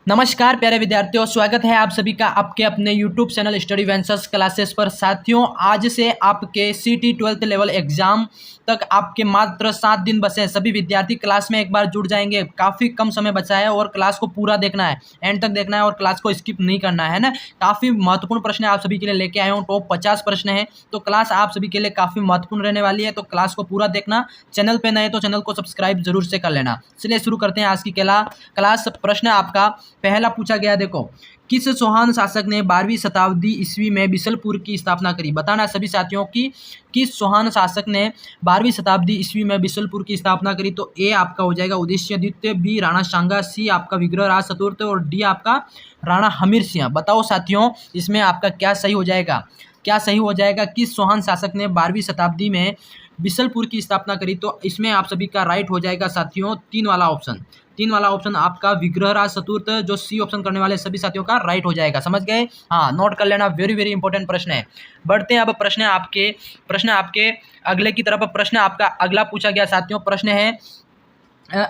नमस्कार प्यारे विद्यार्थियों, स्वागत है आप सभी का आपके अपने YouTube channel study ventures classes पर। साथियों, आज से आपके CT 12th लेवल एग्जाम तक आपके मात्र 7 दिन बचे हैं। सभी विद्यार्थी क्लास में एक बार जुड़ जाएंगे। काफ़ी कम समय बचा है और क्लास को पूरा देखना है, एंड तक देखना है और क्लास को स्किप नहीं करना है ना। काफ़ी महत्वपूर्ण प्रश्न आप सभी के लिए लेके आया हूँ। टॉप 50 प्रश्न है, तो क्लास आप सभी के लिए काफ़ी महत्वपूर्ण रहने वाली है। तो क्लास को पूरा देखना। चैनल पे नए तो चैनल को सब्सक्राइब जरूर से कर लेना। चलिए शुरू करते हैं आज की क्लास। प्रश्न आपका पहला पूछा गया, देखो, किस चौहान शासक ने 12वीं शताब्दी ईस्वी में बिशलपुर की स्थापना करी? बताना सभी साथियों की किस चौहान शासक ने 12वीं शताब्दी ईस्वी में बिशलपुर की स्थापना करी। तो ए आपका हो जाएगा उदयसिंह, बी राणा सांगा, सी आपका विग्रहराज चतुर्थ और डी आपका राणा हमीर सिंह। बताओ साथियों, इसमें आपका क्या सही हो जाएगा? क्या सही हो जाएगा? किस चौहान शासक ने 12वीं शताब्दी में बिशलपुर की स्थापना करी? तो इसमें आप सभी का राइट हो जाएगा साथियों तीन वाला ऑप्शन आपका विग्रहराज चतुर्थ। जो सी ऑप्शन करने वाले सभी साथियों का राइट हो जाएगा। समझ गए? हाँ, नोट कर लेना, वेरी वेरी इंपॉर्टेंट प्रश्न है। बढ़ते हैं अब प्रश्न आपके अगले की तरफ। प्रश्न आपका अगला पूछा गया साथियों, प्रश्न है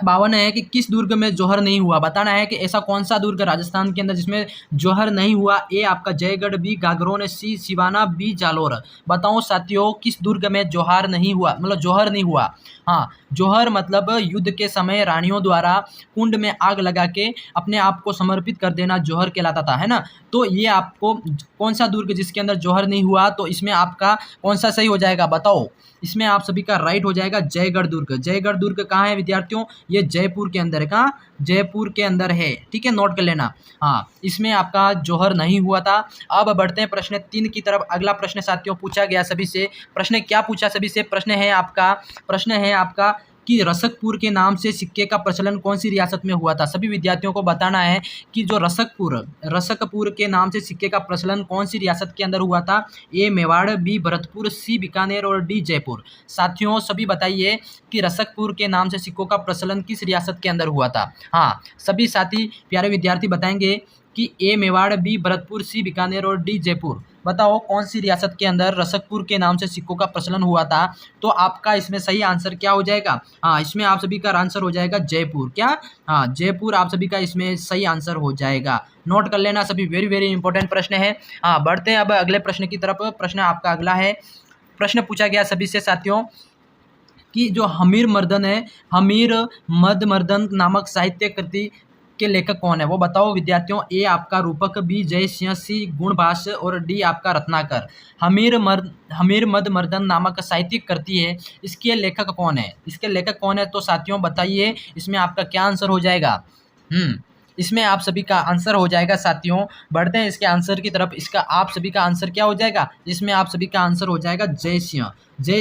52 है कि किस दुर्ग में जौहर नहीं हुआ? बताना है कि ऐसा कौन सा दुर्ग राजस्थान के अंदर जिसमें जौहर नहीं हुआ। ए आपका जयगढ़, बी गागरोन, सी सिवाना, बी जालोर। बताओ साथियों, किस दुर्ग में जौहर नहीं हुआ? मतलब जौहर नहीं हुआ। हाँ, जौहर मतलब युद्ध के समय रानियों द्वारा कुंड में आग लगा के अपने आप को समर्पित कर देना जौहर कहलाता था, है ना। तो ये आपको कौन सा दुर्ग जिसके अंदर जौहर नहीं हुआ, तो इसमें आपका कौन सा सही हो जाएगा? बताओ। इसमें आप सभी का राइट हो जाएगा जयगढ़ दुर्ग। जयगढ़ दुर्ग कहाँ है विद्यार्थियों? ये जयपुर के अंदर है। कहाँ? जयपुर के अंदर है। ठीक है, नोट कर लेना। हाँ, इसमें आपका जौहर नहीं हुआ था। अब बढ़ते हैं प्रश्न 3 की तरफ। अगला प्रश्न साथियों पूछा गया सभी से। प्रश्न क्या पूछा सभी से? प्रश्न है आपका कि रसकपुर के नाम से सिक्के का प्रचलन कौन सी रियासत में हुआ था? सभी विद्यार्थियों को बताना है कि जो रसकपुर के नाम से सिक्के का प्रचलन कौन सी रियासत के अंदर हुआ था। ए मेवाड़, बी भरतपुर, सी बीकानेर और डी जयपुर। साथियों सभी बताइए कि रसकपुर के नाम से सिक्कों का प्रचलन किस रियासत के अंदर हुआ था। हाँ, सभी साथी प्यारे विद्यार्थी बताएंगे कि ए मेवाड़, बी भरतपुर, सी बीकानेर और डी जयपुर। बताओ कौन सी रियासत के अंदर रसकपुर के नाम से सिक्कों का प्रचलन हुआ था। तो आपका इसमें सही आंसर क्या हो जाएगा? हाँ, इसमें आप सभी का आंसर हो जाएगा जयपुर। क्या? हाँ, जयपुर आप सभी का इसमें सही आंसर हो जाएगा। नोट कर लेना सभी, वेरी वेरी इंपॉर्टेंट प्रश्न है। हाँ, बढ़ते हैं अब अगले प्रश्न की तरफ। प्रश्न आपका अगला है। प्रश्न पूछा गया सभी से साथियों कि जो हमीर मद मर्दन नामक साहित्य कृति के लेखक कौन है? वो बताओ विद्यार्थियों। ए आपका रूपक, बी जय सिंह, सी गुणभाष्य और डी आपका रत्नाकर। हमीर मद मर्दन नामक साहित्यिक कृति है, इसके लेखक कौन है? तो साथियों बताइए, इसमें आपका क्या आंसर हो जाएगा? इसमें आप सभी का आंसर हो जाएगा साथियों। बढ़ते हैं इसके आंसर की तरफ। इसका आप सभी का आंसर क्या हो जाएगा? इसमें आप सभी का आंसर हो जाएगा जय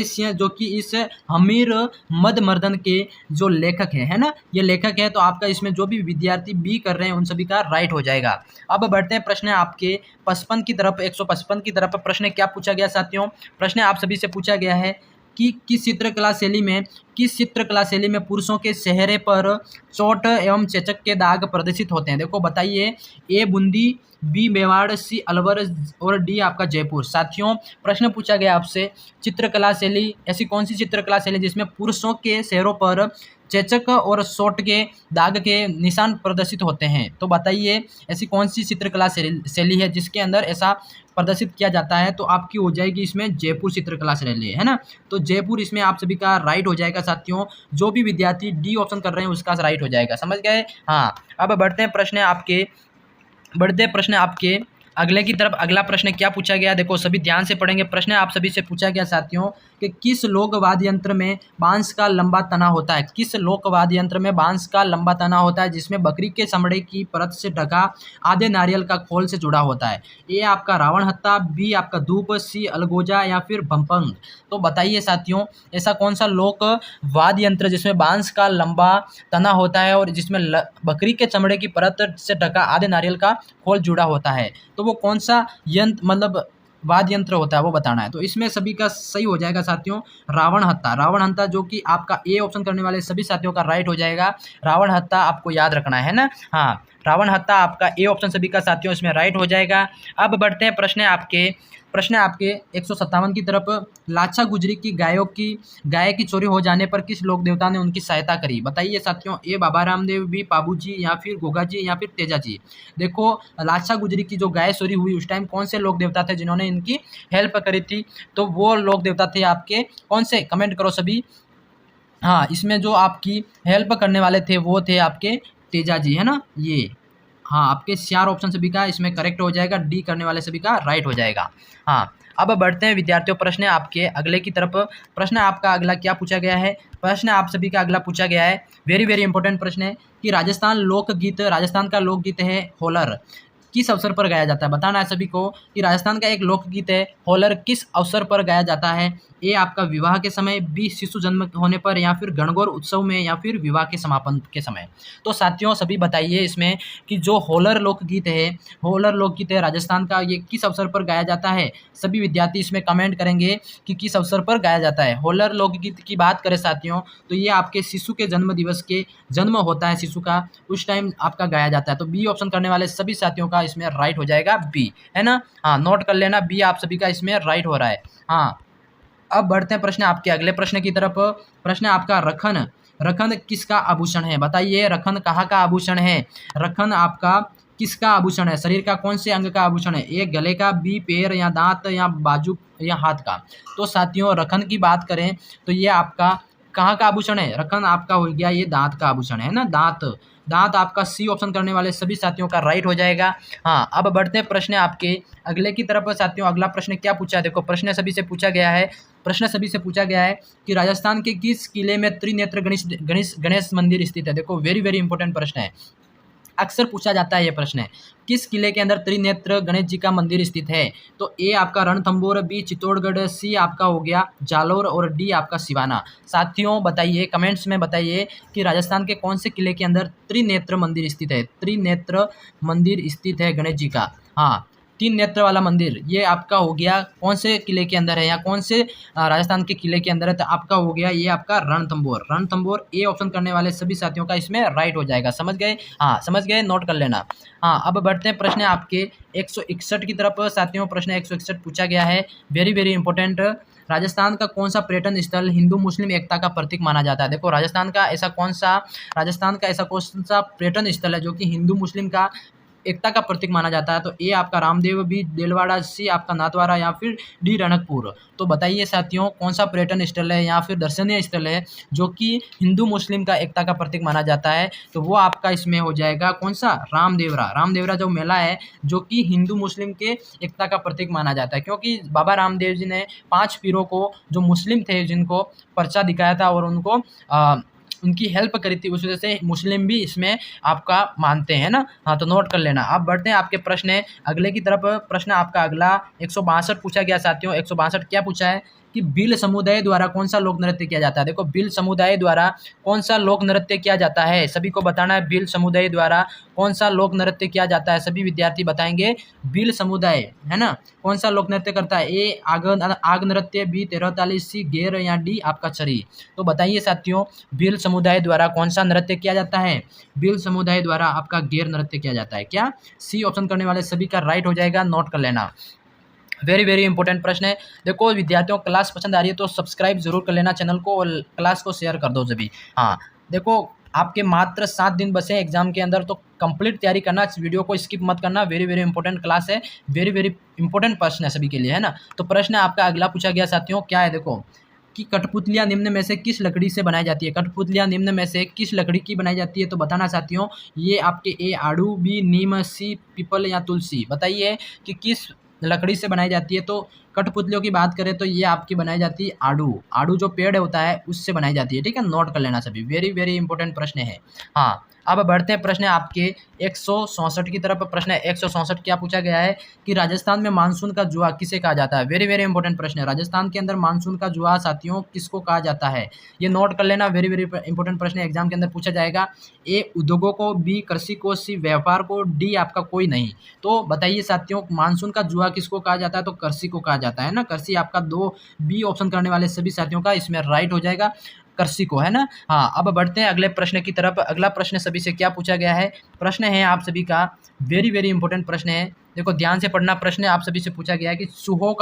सिंह, जो कि इस हमीर मद मर्दन के जो लेखक है ना, ये लेखक है। तो आपका इसमें जो भी विद्यार्थी बी कर रहे हैं उन सभी का राइट हो जाएगा। अब बढ़ते हैं प्रश्न आपके 55 की तरफ, 155 की तरफ। प्रश्न क्या पूछा गया साथियों? प्रश्न आप सभी से पूछा गया है कि किस चित्रकला शैली में पुरुषों के चेहरे पर चोट एवं चेचक के दाग प्रदर्शित होते हैं? देखो बताइए। ए बूंदी, बी मेवाड़, सी अलवर और डी आपका जयपुर। साथियों प्रश्न पूछा गया आपसे, चित्रकला शैली, ऐसी कौन सी चित्रकला शैली जिसमें पुरुषों के चेहरों पर चेचक और चोट के दाग के निशान प्रदर्शित होते हैं? तो बताइए ऐसी कौन सी चित्रकला शैली है जिसके अंदर ऐसा प्रदर्शित किया जाता है? तो आपकी हो जाएगी इसमें जयपुर चित्रकला शैली, है ना। तो जयपुर इसमें आप सभी का राइट हो जाएगा साथियों। जो भी विद्यार्थी डी ऑप्शन कर रहे हैं उसका राइट हो जाएगा। समझ गए? हाँ, अब बढ़ते हैं प्रश्न आपके अगले की तरफ। अगला प्रश्न क्या पूछा गया? देखो सभी ध्यान से पढ़ेंगे। प्रश्न आप सभी से पूछा गया साथियों कि किस लोक वाद्य यंत्र में बांस का लंबा तना होता है? किस लोक वाद्य यंत्र में बांस का लंबा तना होता है जिसमें बकरी के चमड़े की परत से ढका आधे नारियल का खोल से जुड़ा होता है? ए आपका रावण हत्था, बी आपका धूप, सी अलगोजा या फिर भंपंग। तो बताइए साथियों, ऐसा कौन सा लोक वाद्य यंत्र जिसमें बांस का लंबा तना होता है और जिसमें बकरी के चमड़े की परत से ढका आधे नारियल का खोल जुड़ा होता है? तो वो कौन सा यंत्र मतलब वाद्य यंत्र होता है वो बताना है। तो इसमें सभी का सही हो जाएगा साथियों रावण हत्था, जो कि आपका ए ऑप्शन करने वाले सभी साथियों का राइट हो जाएगा। रावण हत्था आपको याद रखना है ना। हाँ, रावण हत्या आपका ए ऑप्शन सभी का साथियों इसमें राइट हो जाएगा। अब बढ़ते हैं प्रश्न है आपके 157 की तरफ। लाचा गुजरी की गाय की चोरी हो जाने पर किस लोक देवता ने उनकी सहायता करी? बताइए साथियों, ए बाबा रामदेव, बी पाबू जी, या फिर गोगा जी, या फिर तेजा जी। देखो, लाचा गुजरी की जो गाय चोरी हुई उस टाइम कौन से लोक देवता थे जिन्होंने इनकी हेल्प करी थी? तो वो लोक देवता थे आपके कौन से, कमेंट करो सभी। हाँ, इसमें जो आपकी हेल्प करने वाले थे वो थे आपके तेजा जी, है ना ये। हाँ, आपके 4 ऑप्शन सभी का इसमें करेक्ट हो जाएगा, डी करने वाले सभी का राइट हो जाएगा। हाँ, अब बढ़ते हैं विद्यार्थियों, प्रश्न आपके अगले की तरफ। प्रश्न आपका अगला क्या पूछा गया है? प्रश्न आप सभी का अगला पूछा गया है, वेरी वेरी इंपॉर्टेंट प्रश्न है कि राजस्थान का लोकगीत है होलर, किस अवसर पर गाया जाता है? बताना है सभी को कि राजस्थान का एक लोकगीत है होलर किस अवसर पर गाया जाता है? ए आपका विवाह के समय, बी शिशु जन्म होने पर, या फिर गणगौर उत्सव में, या फिर विवाह के समापन के समय। तो साथियों सभी बताइए इसमें कि जो होलर लोकगीत है राजस्थान का, ये किस अवसर पर गाया जाता है? सभी विद्यार्थी इसमें कमेंट करेंगे कि किस अवसर पर गाया जाता है। होलर लोकगीत की बात करें साथियों तो ये आपके शिशु के जन्म दिवस के जन्म होता है शिशु का, उस टाइम आपका गाया जाता है। तो बी ऑप्शन करने वाले सभी साथियों का इसमें राइट हो जाएगा, बी, है ना। हाँ, नोट कर लेना, बी आप सभी का इसमें राइट हो रहा है। हाँ, अब बढ़ते हैं प्रश्न आपके अगले प्रश्न की तरफ। प्रश्न आपका रखन किसका आभूषण है? बताइए, रखन कहाँ का आभूषण है? रखन आपका किसका आभूषण है? शरीर का कौन से अंग का आभूषण है? ए गले का, बी पैर या दांत, या बाजू या हाथ का। तो साथियों रखन की बात करें तो ये आपका कहाँ का आभूषण है? रखन आपका हो गया ये दांत का आभूषण है ना, दांत आपका सी ऑप्शन करने वाले सभी साथियों का राइट हो जाएगा। हाँ, अब बढ़ते हैं प्रश्न आपके अगले की तरफ साथियों। अगला प्रश्न क्या पूछा है? देखो, प्रश्न सभी से पूछा गया है कि राजस्थान के किस किले में त्रिनेत्र गणेश मंदिर स्थित है? देखो, वेरी वेरी इंपॉर्टेंट प्रश्न है, अक्सर पूछा जाता है ये प्रश्न। किस किले के अंदर त्रिनेत्र गणेश जी का मंदिर स्थित है? तो ए आपका रणथंभौर, बी चित्तौड़गढ़, सी आपका हो गया जालोर, और डी आपका सिवाना। साथियों बताइए, कमेंट्स में बताइए कि राजस्थान के कौन से किले के अंदर त्रिनेत्र मंदिर स्थित है? त्रिनेत्र मंदिर स्थित है गणेश जी का। हाँ, 3 नेत्र वाला मंदिर ये आपका हो गया कौन से किले के अंदर है, या कौन से राजस्थान के किले के अंदर है? तो आपका हो गया ये आपका रणथंभौर ए ऑप्शन करने वाले सभी साथियों का इसमें राइट हो जाएगा। समझ गए? हाँ, समझ गए, नोट कर लेना। हाँ, अब बढ़ते हैं प्रश्न आपके 161 की तरफ साथियों। प्रश्न 161 पूछा गया है, वेरी वेरी इंपॉर्टेंट। राजस्थान का कौन सा पर्यटन स्थल हिंदू मुस्लिम एकता का प्रतीक माना जाता है? देखो, राजस्थान का ऐसा कौन सा पर्यटन स्थल है जो कि हिंदू मुस्लिम का एकता का प्रतीक माना जाता है? तो ए आपका रामदेव, बी देलवाड़ा, सी आपका नाथद्वारा, या फिर डी रणकपुर। तो बताइए साथियों, कौन सा पर्यटन स्थल है या फिर दर्शनीय स्थल है जो कि हिंदू मुस्लिम का एकता का प्रतीक माना जाता है? तो वो आपका इसमें हो जाएगा कौन सा? रामदेवरा जो मेला है जो कि हिंदू मुस्लिम के एकता का प्रतीक माना जाता है, क्योंकि बाबा रामदेव जी ने 5 पीरों को जो मुस्लिम थे जिनको पर्चा दिखाया था और उनको उनकी हेल्प करी थी, उस वजह से मुस्लिम भी इसमें आपका मानते हैं ना। हाँ, तो नोट कर लेना। अब बढ़ते हैं आपके प्रश्न अगले की तरफ। प्रश्न आपका अगला 162 पूछा गया साथियों। 162 क्या पूछा है कि भील समुदाय द्वारा कौन सा लोक नृत्य किया जाता है? देखो, भील समुदाय द्वारा कौन सा लोक नृत्य किया जाता है? सभी को बताना है, भील समुदाय द्वारा कौन सा लोक नृत्य किया जाता है? सभी विद्यार्थी बताएंगे, भील समुदाय है ना कौन सा लोक नृत्य करता है? ए आग नृत्य, बी तेरहताली, सी गेर, या डी आपका चरी। तो बताइए साथियों, भील समुदाय द्वारा कौन सा नृत्य किया जाता है? भील समुदाय द्वारा आपका गेर नृत्य किया जाता है। क्या? सी ऑप्शन करने वाले सभी का राइट हो जाएगा, नोट कर लेना। वेरी वेरी इंपॉर्टेंट प्रश्न है। देखो विद्यार्थियों, क्लास पसंद आ रही है तो सब्सक्राइब जरूर कर लेना चैनल को और क्लास को शेयर कर दो सभी। हाँ, देखो आपके मात्र 7 दिन बचे एग्जाम के अंदर, तो कंप्लीट तैयारी करना, इस वीडियो को स्किप मत करना। वेरी वेरी इंपॉर्टेंट क्लास है, वेरी वेरी इंपॉर्टेंट प्रश्न है सभी के लिए, है ना। तो प्रश्न आपका अगला पूछा गया साथियों, क्या है? देखो कि कठपुतलियाँ निम्न में से किस लकड़ी से बनाई जाती है? कठपुतलियाँ निम्न में से किस लकड़ी की बनाई जाती है? तो बताना साथियों, ये आपके ए आड़ू, बी नीम, सी पीपल, या तुलसी। बताइए कि किस लकड़ी से बनाई जाती है। तो कठपुतलियों की बात करें तो ये आपकी बनाई जाती है आड़ू जो पेड़ होता है उससे बनाई जाती है। ठीक है, नोट कर लेना सभी, वेरी वेरी इंपॉर्टेंट प्रश्न है। हाँ, अब बढ़ते हैं प्रश्न आपके 164 की तरफ। प्रश्न 164 क्या पूछा गया है कि राजस्थान में मानसून का जुआ किसे कहा जाता है? वेरी वेरी इंपॉर्टेंट प्रश्न है। राजस्थान के अंदर मानसून का जुआ साथियों किसको कहा जाता है? ये नोट कर लेना, वेरी वेरी इंपॉर्टेंट प्रश्न एग्जाम के अंदर पूछा जाएगा। ए उद्योगों को, बी कृषि को, सी व्यापार को, डी आपका कोई नहीं। तो बताइए साथियों, मानसून का जुआ किसको कहा जाता है? तो कृषि को कहा जाता है ना, कृषि आपका 2 बी ऑप्शन करने वाले सभी साथियों का इसमें राइट हो जाएगा। कृषि को, है ना। हाँ, अब बढ़ते हैं अगले प्रश्न की तरफ। अगला प्रश्न सभी से क्या पूछा गया है, प्रश्न है आप सभी का वेरी वेरी इंपॉर्टेंट प्रश्न है। देखो ध्यान से पढ़ना, प्रश्न आप सभी से पूछा गया है कि चूहो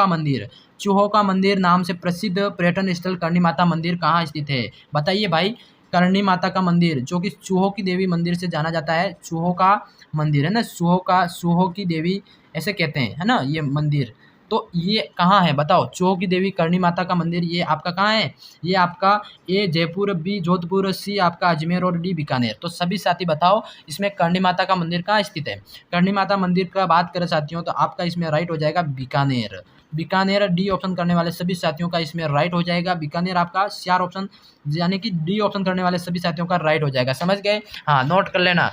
का मंदिर नाम से प्रसिद्ध पर्यटन स्थल करणी माता मंदिर कहाँ स्थित है। बताइए भाई, करणी माता का मंदिर जो कि चूहों की देवी मंदिर से जाना जाता है, चूहों का मंदिर है ना, चूहों की देवी ऐसे कहते हैं, है ना ये मंदिर। तो ये कहाँ है बताओ, चूहों की देवी करणी माता का मंदिर ये आपका कहाँ है, ये आपका ए जयपुर, बी जोधपुर, सी आपका अजमेर और डी बीकानेर। तो सभी साथी बताओ इसमें करणी माता का मंदिर कहाँ स्थित है। करणी माता मंदिर का बात करें साथियों तो आपका इसमें राइट हो जाएगा बीकानेर। बीकानेर डी ऑप्शन करने वाले सभी साथियों का इसमें राइट हो जाएगा बीकानेर, आपका 4 ऑप्शन यानी कि डी ऑप्शन करने वाले सभी साथियों का राइट हो जाएगा। समझ गए, हाँ नोट कर लेना,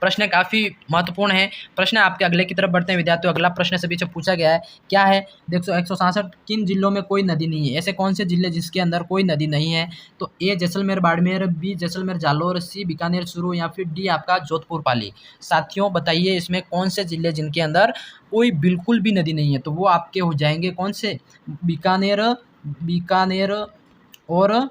प्रश्न काफ़ी महत्वपूर्ण है। प्रश्न आपके अगले की तरफ बढ़ते हैं विद्यार्थियों। अगला प्रश्न सभी से पूछा गया है, क्या है देखो 166 किन जिलों में कोई नदी नहीं है। ऐसे कौन से जिले जिसके अंदर कोई नदी नहीं है। तो ए जैसलमेर बाड़मेर, बी जैसलमेर जालोर, सी बीकानेर चूरू या फिर डी आपका जोधपुर पाली। साथियों बताइए इसमें कौन से जिले जिनके अंदर कोई बिल्कुल भी नदी नहीं है। तो वो आपके हो जाएंगे कौन से, बीकानेर और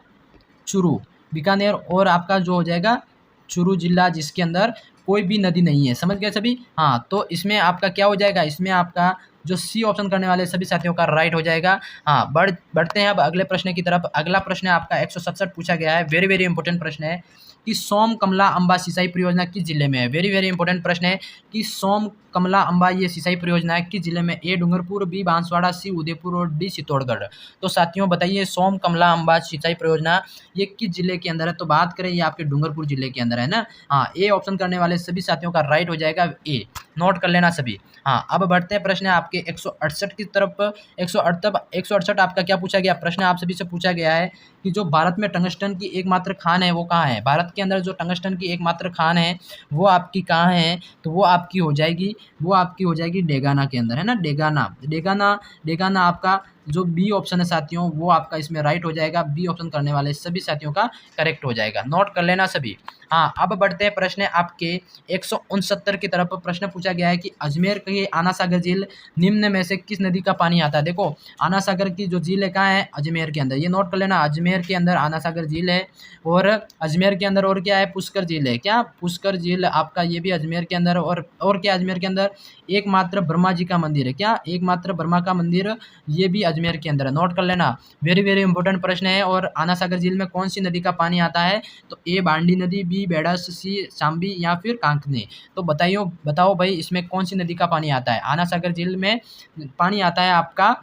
चूरू, बीकानेर और आपका जो हो जाएगा चूरू जिला जिसके अंदर कोई भी नदी नहीं है। समझ गए सभी, हाँ तो इसमें आपका क्या हो जाएगा, इसमें आपका जो सी ऑप्शन करने वाले सभी साथियों का राइट हो जाएगा। हाँ बढ़ते हैं अब अगले प्रश्न की तरफ। अगला प्रश्न आपका 167 पूछा गया है, वेरी वेरी इंपॉर्टेंट प्रश्न है कि सोम कमला अंबा सिंचाई परियोजना किस जिले में है। वेरी वेरी इंपॉर्टेंट प्रश्न है कि सोम कमला अंबा ये सिंचाई परियोजना है किस जिले में, ए डूंगरपुर, बी बांसवाड़ा, सी उदयपुर और डी चित्तौड़गढ़। तो साथियों बताइए सोम कमला अंबा सिंचाई परियोजना ये किस जिले के अंदर है। तो बात करें ये आपके डूंगरपुर जिले के अंदर है ना। हाँ ए ऑप्शन करने वाले सभी साथियों का राइट हो जाएगा ए, नोट कर लेना सभी। हाँ अब बढ़ते हैं प्रश्न आपके 168 की तरफ। 168 आपका क्या पूछा गया, प्रश्न आप सभी से पूछा गया है कि जो भारत में टंगस्टन की एकमात्र खान है वो कहाँ है। भारत के अंदर जो टंगस्टन की एकमात्र खान है वो आपकी कहाँ है। तो वो आपकी हो जाएगी डेगाना के अंदर, है ना। डेगाना आपका जो बी ऑप्शन है साथियों वो आपका इसमें राइट हो जाएगा। बी ऑप्शन करने वाले सभी साथियों का करेक्ट हो जाएगा, नोट कर लेना सभी। हाँ अब बढ़ते हैं प्रश्न आपके 169 की तरफ। प्रश्न पूछा गया है कि अजमेर की आना सागर झील निम्न में से किस नदी का पानी आता है। देखो आना सागर की जो झील है कहाँ है, अजमेर के अंदर, ये नोट कर लेना। अजमेर के अंदर आना सागर झील है और अजमेर के अंदर और क्या है, पुष्कर झील है। क्या पुष्कर झील आपका ये भी अजमेर के अंदर, और क्या अजमेर के अंदर एकमात्र ब्रह्मा जी का मंदिर है। क्या एकमात्र ब्रह्मा का मंदिर ये भी अजमेर के अंदर है, नोट कर लेना। वेरी वेरी इंपॉर्टेंट प्रश्न है। और आना सागर झील में कौन सी नदी का पानी आता है। तो ए बांडी नदी, बी बेड़स, सी शाम्बी या फिर कांकनी। तो बताओ भाई इसमें कौन सी नदी का पानी आता है। आना सागर झील में पानी आता है आपका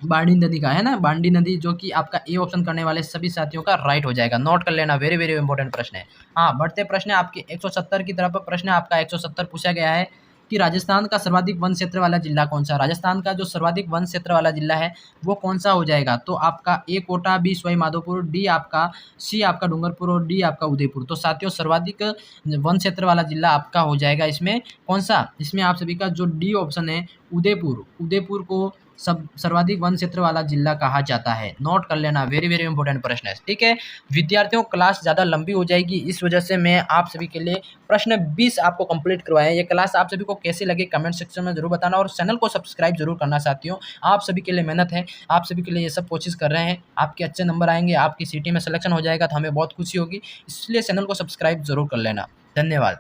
बांडी नदी का, है ना, बांडी नदी, जो कि आपका ए ऑप्शन करने वाले सभी साथियों का राइट हो जाएगा, नोट कर लेना। वेरी वेरी इंपॉर्टेंट प्रश्न है। हाँ बढ़ते प्रश्न आपके 170 की तरफ। प्रश्न आपका 170 पूछा गया है कि राजस्थान का सर्वाधिक वन क्षेत्र वाला जिला कौन सा। राजस्थान का जो सर्वाधिक वन क्षेत्र वाला जिला है वो कौन सा हो जाएगा। तो आपका ए कोटा, बी सवाई माधोपुर, डी आपका सी आपका डूंगरपुर और डी आपका उदयपुर। तो साथियों सर्वाधिक वन क्षेत्र वाला जिला आपका हो जाएगा इसमें कौन सा, इसमें आप सभी का जो डी ऑप्शन है उदयपुर को सब सर्वाधिक वन क्षेत्र वाला जिला कहा जाता है, नोट कर लेना। वेरी वेरी इंपॉर्टेंट प्रश्न है, ठीक है विद्यार्थियों। क्लास ज़्यादा लंबी हो जाएगी, इस वजह से मैं आप सभी के लिए प्रश्न 20 आपको कंप्लीट करवाया है। ये क्लास आप सभी को कैसी लगी कमेंट सेक्शन में जरूर बताना और चैनल को सब्सक्राइब जरूर करना साथियों। आप सभी के लिए मेहनत है, आप सभी के लिए ये सब कोशिश कर रहे हैं। आपके अच्छे नंबर आएंगे, आपकी सिटी में सिलेक्शन हो जाएगा तो हमें बहुत खुशी होगी, इसलिए चैनल को सब्सक्राइब जरूर कर लेना। धन्यवाद।